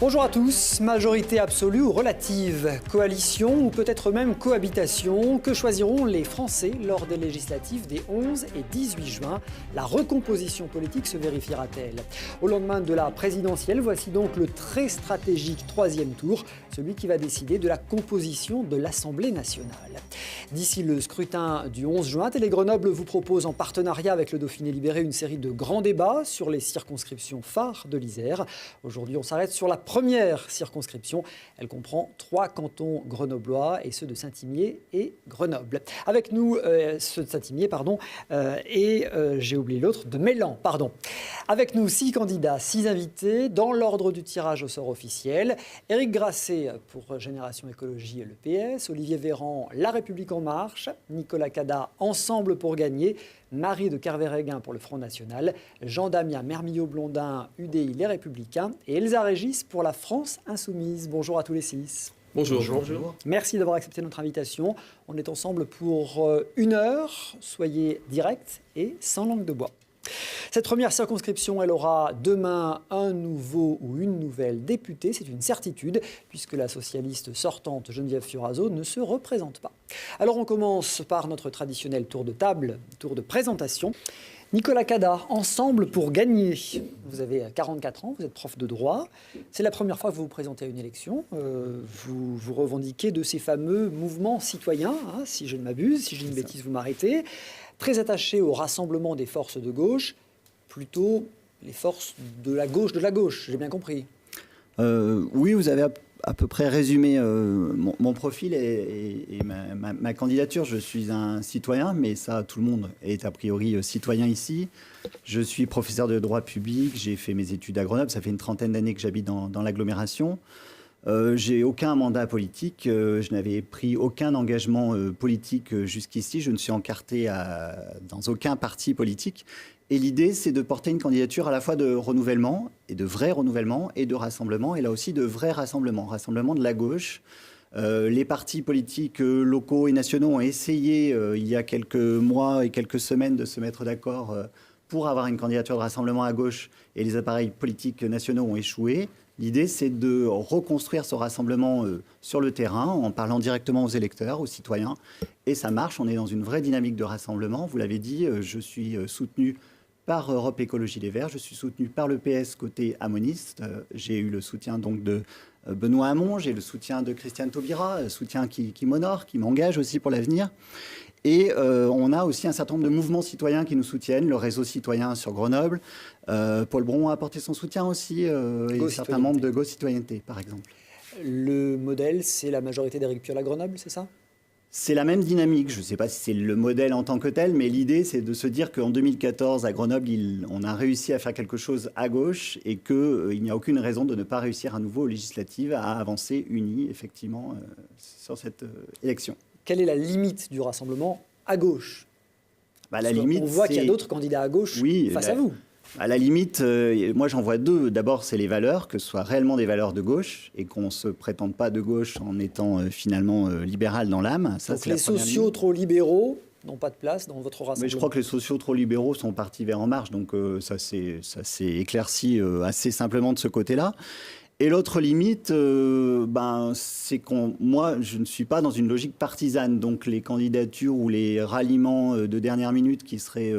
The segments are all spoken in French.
Bonjour à tous. Majorité absolue ou relative, coalition ou peut-être même cohabitation, que choisiront les Français lors des législatives des 11 et 18 juin? La recomposition politique se vérifiera-t-elle? Au lendemain de la présidentielle, voici donc le très stratégique troisième tour, celui qui va décider de la composition de l'Assemblée nationale. D'ici le scrutin du 11 juin, Télé Grenoble vous propose en partenariat avec le Dauphiné Libéré une série de grands débats sur les circonscriptions phares de l'Isère. Aujourd'hui, on s'arrête sur la première circonscription. Elle comprend 3 cantons grenoblois et ceux de Saint-Imier et Grenoble. Avec nous, ceux de Saint-Imier, j'ai oublié l'autre, de Mélan, Avec nous, 6 candidats, 6 invités, dans l'ordre du tirage au sort officiel. Éric Grasset pour Génération Écologie et le PS, Olivier Véran, La République En Marche, Nicolas Cada, Ensemble pour gagner, Marie de Kervéréguin pour le Front National, Jean-Damien Mermillot-Blondin, UDI Les Républicains et Elsa Régis pour la France Insoumise. Bonjour à tous les 6. Bonjour. Bonjour. Merci d'avoir accepté notre invitation. On est ensemble pour 1 heure. Soyez directs et sans langue de bois. Cette première circonscription, elle aura demain un nouveau ou une nouvelle députée. C'est une certitude, puisque la socialiste sortante Geneviève Fioraso ne se représente pas. Alors on commence par notre traditionnel tour de table, tour de présentation. Nicolas Cada, Ensemble pour gagner. Vous avez 44 ans, vous êtes prof de droit. C'est la première fois que vous vous présentez à une élection. Vous vous revendiquez de ces fameux mouvements citoyens, si je ne m'abuse, si j'ai une bêtise, vous m'arrêtez. Très attaché au rassemblement des forces de gauche, plutôt les forces de la gauche, j'ai bien compris. Oui, vous avez à peu près résumé mon profil et ma candidature. Je suis un citoyen, mais ça, tout le monde est a priori citoyen ici. Je suis professeur de droit public, j'ai fait mes études à Grenoble, ça fait une 30aine d'années que j'habite dans l'agglomération. J'ai aucun mandat politique, je n'avais pris aucun engagement politique jusqu'ici, je ne suis encarté dans aucun parti politique. Et l'idée, c'est de porter une candidature à la fois de renouvellement, et de vrai renouvellement, et de rassemblement, et là aussi de vrai rassemblement de la gauche. Les partis politiques locaux et nationaux ont essayé, il y a quelques mois et quelques semaines, de se mettre d'accord pour avoir une candidature de rassemblement à gauche, et les appareils politiques nationaux ont échoué. L'idée, c'est de reconstruire ce rassemblement sur le terrain, en parlant directement aux électeurs, aux citoyens. Et ça marche, on est dans une vraie dynamique de rassemblement. Vous l'avez dit, je suis soutenu par Europe Écologie Les Verts, je suis soutenu par le PS côté amoniste. J'ai eu le soutien donc de Benoît Hamon, j'ai le soutien de Christiane Taubira, soutien qui m'honore, qui m'engage aussi pour l'avenir. Et on a aussi un certain nombre de mouvements citoyens qui nous soutiennent, le réseau citoyen sur Grenoble. Paul Bron a apporté son soutien aussi, et certains membres de Go Citoyenneté, par exemple. Le modèle, c'est la majorité d'Éric Piolle à Grenoble, c'est ça ? C'est la même dynamique. Je ne sais pas si c'est le modèle en tant que tel, mais l'idée, c'est de se dire qu'en 2014, à Grenoble, on a réussi à faire quelque chose à gauche et qu'il n'y a aucune raison de ne pas réussir à nouveau aux législatives à avancer unis, effectivement, sur cette élection. Quelle est la limite du rassemblement à gauche ? La limite, on voit qu'il y a d'autres candidats à gauche face à vous. À la limite, moi j'en vois 2. D'abord, c'est les valeurs, que ce soit réellement des valeurs de gauche et qu'on ne se prétende pas de gauche en étant finalement libéral dans l'âme. Ça, donc les sociaux trop libéraux n'ont pas de place dans votre rassemblement. Mais je crois que les sociaux trop libéraux sont partis vers En Marche, donc ça s'est éclairci assez simplement de ce côté-là. Et l'autre limite, c'est moi, je ne suis pas dans une logique partisane. Donc les candidatures ou les ralliements de dernière minute qui seraient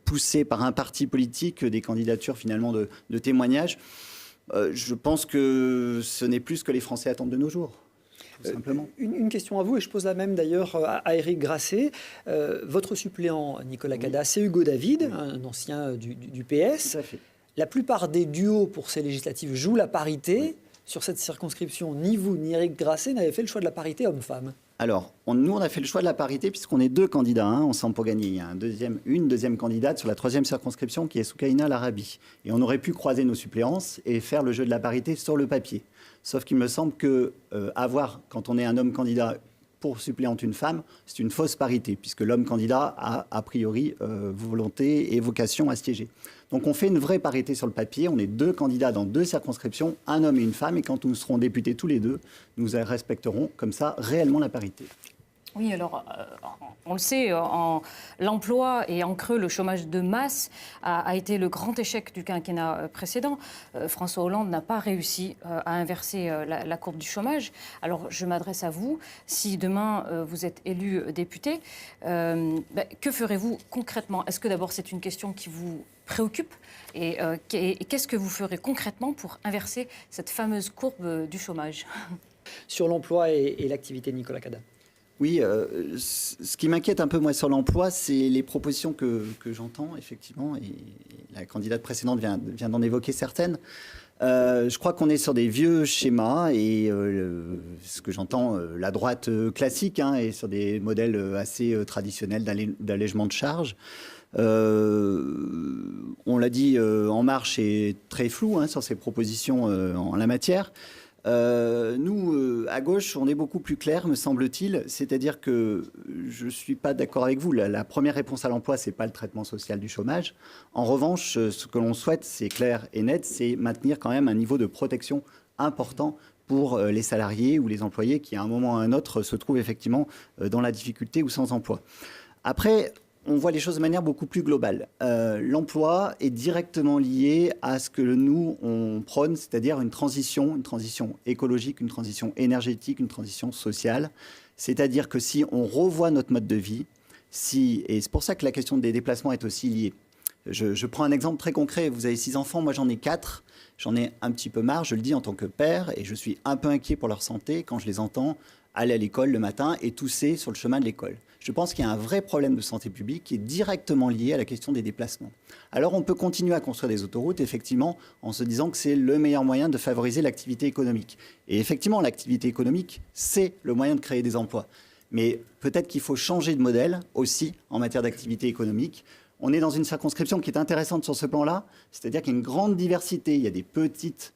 poussés par un parti politique, des candidatures finalement de témoignages, je pense que ce n'est plus ce que les Français attendent de nos jours. Simplement. Une question à vous, et je pose la même d'ailleurs à Éric Grasset. Votre suppléant, Nicolas Cada, c'est Hugo David, un ancien du PS. Tout à fait. La plupart des duos pour ces législatives jouent la parité. Oui. Sur cette circonscription, ni vous ni Éric Grasset n'avez fait le choix de la parité homme-femme. Alors, nous, on a fait le choix de la parité puisqu'on est 2 candidats, Ensemble pour gagner. Il y a une deuxième candidate sur la 3e circonscription qui est Soukaina Larabi. Et on aurait pu croiser nos suppléances et faire le jeu de la parité sur le papier. Sauf qu'il me semble que quand on est un homme candidat pour suppléante une femme, c'est une fausse parité, puisque l'homme candidat a priori volonté et vocation à siéger. Donc on fait une vraie parité sur le papier, on est 2 candidats dans 2 circonscriptions, un homme et une femme, et quand nous serons députés tous les 2, nous respecterons comme ça réellement la parité. Oui, alors, on le sait, l'emploi et en creux le chômage de masse a été le grand échec du quinquennat précédent. François Hollande n'a pas réussi à inverser la courbe du chômage. Alors, je m'adresse à vous. Si demain, vous êtes élu député, que ferez-vous concrètement? Est-ce que d'abord, c'est une question qui vous préoccupe et qu'est-ce que vous ferez concrètement pour inverser cette fameuse courbe du chômage? Sur l'emploi et l'activité, Nicolas Cada. Oui, ce qui m'inquiète un peu, moi, sur l'emploi, c'est les propositions que j'entends, effectivement, et la candidate précédente vient d'en évoquer certaines. Je crois qu'on est sur des vieux schémas et ce que j'entends, la droite classique, est sur des modèles assez traditionnels d'allègement de charges. On l'a dit, En Marche est très flou sur ses propositions en la matière. Nous, à gauche, on est beaucoup plus clair, me semble-t-il. C'est-à-dire que je ne suis pas d'accord avec vous. La première réponse à l'emploi, ce n'est pas le traitement social du chômage. En revanche, ce que l'on souhaite, c'est clair et net, c'est maintenir quand même un niveau de protection important pour les salariés ou les employés qui, à un moment ou à un autre, se trouvent effectivement dans la difficulté ou sans emploi. Après, on voit les choses de manière beaucoup plus globale. L'emploi est directement lié à ce que nous, on prône, c'est-à-dire une transition écologique, une transition énergétique, une transition sociale. C'est-à-dire que si on revoit notre mode de vie, et c'est pour ça que la question des déplacements est aussi liée. Je prends un exemple très concret. Vous avez 6 enfants, moi j'en ai 4. J'en ai un petit peu marre, je le dis en tant que père, et je suis un peu inquiet pour leur santé quand je les entends aller à l'école le matin et tousser sur le chemin de l'école. Je pense qu'il y a un vrai problème de santé publique qui est directement lié à la question des déplacements. Alors on peut continuer à construire des autoroutes, effectivement, en se disant que c'est le meilleur moyen de favoriser l'activité économique. Et effectivement, l'activité économique, c'est le moyen de créer des emplois. Mais peut-être qu'il faut changer de modèle aussi en matière d'activité économique. On est dans une circonscription qui est intéressante sur ce plan-là, c'est-à-dire qu'il y a une grande diversité. Il y a des petites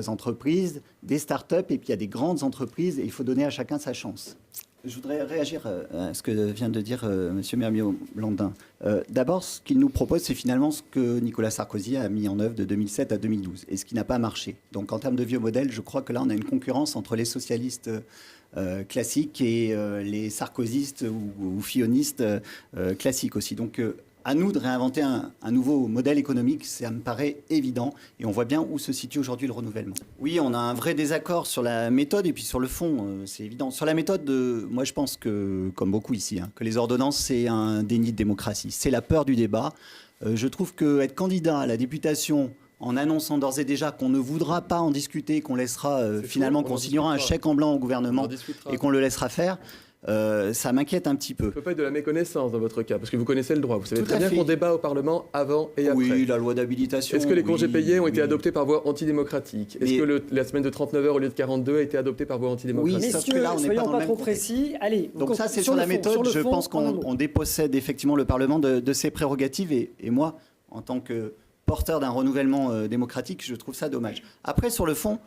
entreprises, des start-up, et puis il y a des grandes entreprises, et il faut donner à chacun sa chance. Je voudrais réagir à ce que vient de dire M. Mermiot-Blandin. D'abord, ce qu'il nous propose, c'est finalement ce que Nicolas Sarkozy a mis en œuvre de 2007 à 2012, et ce qui n'a pas marché. Donc en termes de vieux modèles, je crois que là, on a une concurrence entre les socialistes classiques et les sarkozystes ou fillonistes classiques aussi. Donc à nous de réinventer un nouveau modèle économique, ça me paraît évident. Et on voit bien où se situe aujourd'hui le renouvellement. Oui, on a un vrai désaccord sur la méthode et puis sur le fond, c'est évident. Sur la méthode, moi je pense que, comme beaucoup ici, que les ordonnances, c'est un déni de démocratie. C'est la peur du débat. Je trouve qu'être candidat à la députation en annonçant d'ores et déjà qu'on ne voudra pas en discuter, qu'on laissera finalement, qu'on signera un chèque en blanc au gouvernement et qu'on le laissera faire, ça m'inquiète un petit peu. Ça ne peut pas être de la méconnaissance dans votre cas, parce que vous connaissez le droit. Vous savez très bien qu'on débat au Parlement avant et après. Oui, la loi d'habilitation. Est-ce que les congés payés ont été adoptés par voie antidémocratique? Est-ce que la semaine de 39 heures au lieu de 42 a été adoptée par voie antidémocratique? Oui, messieurs, là, soyons pas trop précis. Allez, donc ça, c'est sur la méthode. Je pense qu'on dépossède effectivement le Parlement de ses prérogatives. Et moi, en tant que porteur d'un renouvellement démocratique, je trouve ça dommage. Après, sur le fond,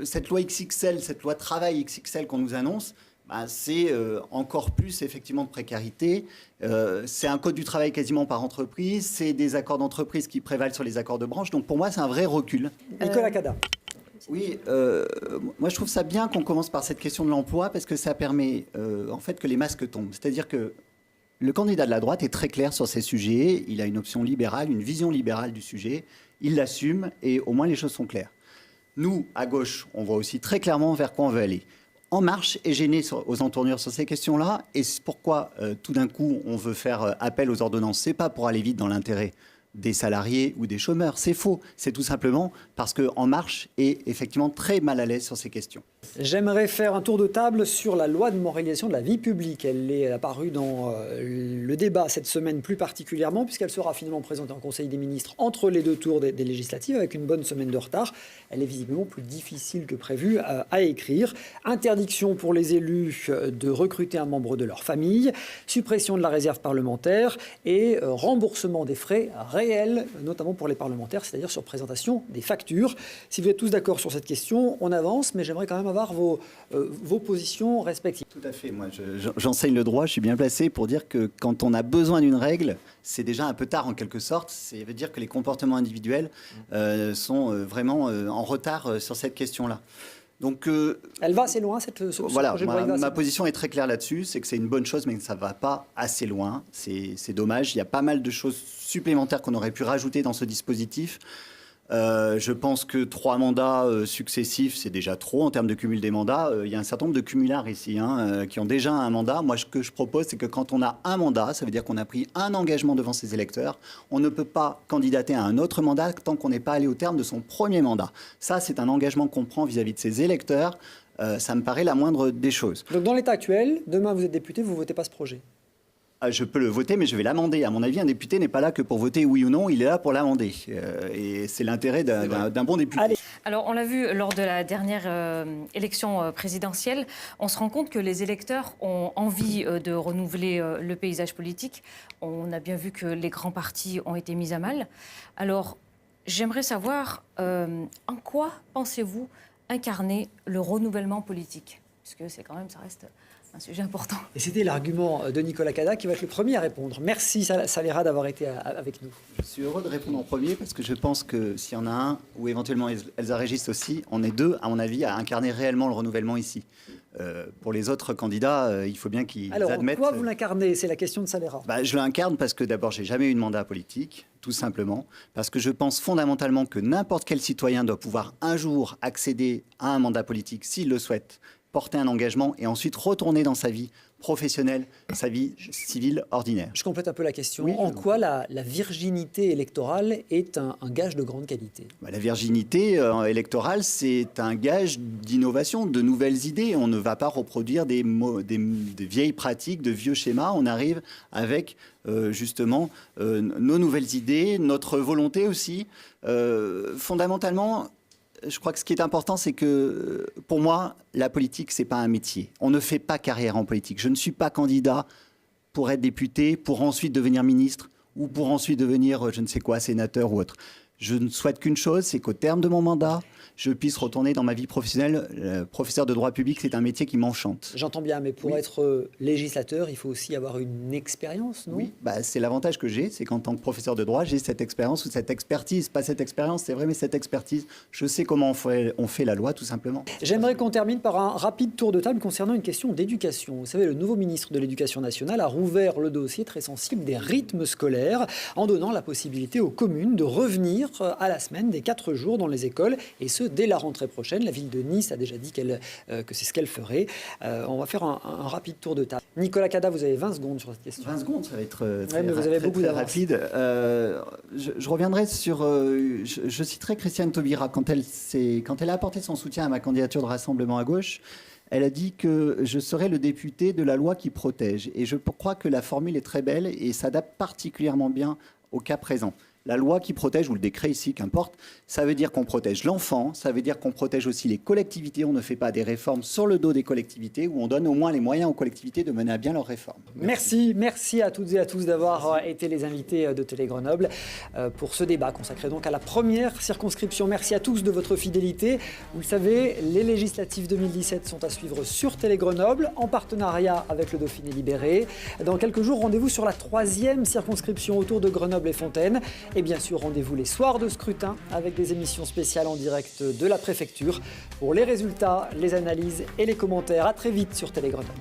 cette loi XXL, cette loi travail XXL qu'on nous annonce, c'est encore plus effectivement de précarité. C'est un code du travail quasiment par entreprise. C'est des accords d'entreprise qui prévalent sur les accords de branche. Donc pour moi, c'est un vrai recul. Nicolas Cada. Oui, moi je trouve ça bien qu'on commence par cette question de l'emploi parce que ça permet en fait que les masques tombent. C'est-à-dire que le candidat de la droite est très clair sur ces sujets. Il a une option libérale, une vision libérale du sujet. Il l'assume et au moins les choses sont claires. Nous, à gauche, on voit aussi très clairement vers quoi on veut aller. En Marche est gêné aux entournures sur ces questions-là. Et c'est pourquoi, tout d'un coup, on veut faire appel aux ordonnances. Ce n'est pas pour aller vite dans l'intérêt des salariés ou des chômeurs. C'est faux. C'est tout simplement parce qu'En Marche est effectivement très mal à l'aise sur ces questions. J'aimerais faire un tour de table sur la loi de moralisation de la vie publique. Elle est apparue dans le débat cette semaine plus particulièrement, puisqu'elle sera finalement présentée en Conseil des ministres entre les 2 tours des législatives, avec une bonne semaine de retard. Elle est visiblement plus difficile que prévu à écrire. Interdiction pour les élus de recruter un membre de leur famille, suppression de la réserve parlementaire et remboursement des frais réels, notamment pour les parlementaires, c'est-à-dire sur présentation des factures. Si vous êtes tous d'accord sur cette question, on avance, mais j'aimerais quand même avoir vos positions respectives. Tout à fait. Moi, j'enseigne le droit, je suis bien placé pour dire que quand on a besoin d'une règle, c'est déjà un peu tard en quelque sorte. Ça veut dire que les comportements individuels sont vraiment en retard sur cette question-là. Donc, elle va assez loin, ce voilà, projet de loi. ma position est très claire là-dessus, c'est que c'est une bonne chose, mais que ça ne va pas assez loin. C'est dommage. Il y a pas mal de choses supplémentaires qu'on aurait pu rajouter dans ce dispositif. Je pense que 3 mandats successifs, c'est déjà trop en termes de cumul des mandats. Il y a un certain nombre de cumulards ici qui ont déjà un mandat. Moi, ce que je propose, c'est que quand on a un mandat, ça veut dire qu'on a pris un engagement devant ses électeurs. On ne peut pas candidater à un autre mandat tant qu'on n'est pas allé au terme de son premier mandat. Ça, c'est un engagement qu'on prend vis-à-vis de ses électeurs. Ça me paraît la moindre des choses. Donc dans l'état actuel, demain vous êtes député, vous ne votez pas ce projet? Je peux le voter, mais je vais l'amender. À mon avis, un député n'est pas là que pour voter oui ou non, il est là pour l'amender. Et c'est l'intérêt d'un bon député. Allez. Alors, on l'a vu lors de la dernière élection présidentielle, on se rend compte que les électeurs ont envie de renouveler le paysage politique. On a bien vu que les grands partis ont été mis à mal. Alors, j'aimerais savoir en quoi pensez-vous incarner le renouvellement politique? Parce que c'est quand même, ça reste un sujet important. Et c'était l'argument de Nicolas Cada qui va être le premier à répondre. Merci Saléra d'avoir été avec nous. Je suis heureux de répondre en premier parce que je pense que s'il y en a un, ou éventuellement Elsa Régis aussi, on est 2, à mon avis, à incarner réellement le renouvellement ici. Pour les autres candidats, il faut bien qu'ils admettent... Alors, pourquoi vous l'incarnez? C'est la question de Saléra. Je l'incarne parce que d'abord, j'ai jamais eu de mandat politique, tout simplement. Parce que je pense fondamentalement que n'importe quel citoyen doit pouvoir un jour accéder à un mandat politique s'il le souhaite, porter un engagement et ensuite retourner dans sa vie professionnelle, sa vie civile ordinaire. Je complète un peu la question. Oui, en quoi la virginité électorale est un gage de grande qualité? La virginité électorale, c'est un gage d'innovation, de nouvelles idées. On ne va pas reproduire des vieilles pratiques, de vieux schémas. On arrive avec justement nos nouvelles idées, notre volonté aussi. Fondamentalement, je crois que ce qui est important, c'est que pour moi, la politique, ce n'est pas un métier. On ne fait pas carrière en politique. Je ne suis pas candidat pour être député, pour ensuite devenir ministre ou pour ensuite devenir, je ne sais quoi, sénateur ou autre. Je ne souhaite qu'une chose, c'est qu'au terme de mon mandat, je puisse retourner dans ma vie professionnelle. Professeur de droit public, c'est un métier qui m'enchante. J'entends bien, mais pour être législateur, il faut aussi avoir une expérience, non? Oui, c'est l'avantage que j'ai, c'est qu'en tant que professeur de droit, j'ai cette expérience ou cette expertise. Pas cette expérience, c'est vrai, mais cette expertise. Je sais comment on fait la loi, tout simplement. J'aimerais qu'on termine par un rapide tour de table concernant une question d'éducation. Vous savez, le nouveau ministre de l'Éducation nationale a rouvert le dossier très sensible des rythmes scolaires en donnant la possibilité aux communes de revenir à la semaine des 4 jours dans les écoles, et ce, dès la rentrée prochaine. La ville de Nice a déjà dit que c'est ce qu'elle ferait. On va faire un rapide tour de table. Nicolas Cada, vous avez 20 secondes sur cette question. 20 secondes, ça va être très rapide. Je reviendrai sur... je citerai Christiane Taubira. Quand elle a apporté son soutien à ma candidature de Rassemblement à gauche, elle a dit que je serais le député de la loi qui protège. Et je crois que la formule est très belle et s'adapte particulièrement bien au cas présent. La loi qui protège, ou le décret ici, qu'importe, ça veut dire qu'on protège l'enfant, ça veut dire qu'on protège aussi les collectivités. On ne fait pas des réformes sur le dos des collectivités, où on donne au moins les moyens aux collectivités de mener à bien leurs réformes. Merci à toutes et à tous d'avoir été les invités de Télé Grenoble pour ce débat consacré donc à la première circonscription. Merci à tous de votre fidélité. Vous le savez, les législatives 2017 sont à suivre sur Télé Grenoble, en partenariat avec le Dauphiné Libéré. Dans quelques jours, rendez-vous sur la 3e circonscription autour de Grenoble et Fontaine. Et bien sûr, rendez-vous les soirs de scrutin avec des émissions spéciales en direct de la préfecture pour les résultats, les analyses et les commentaires. À très vite sur Télé Grenoble.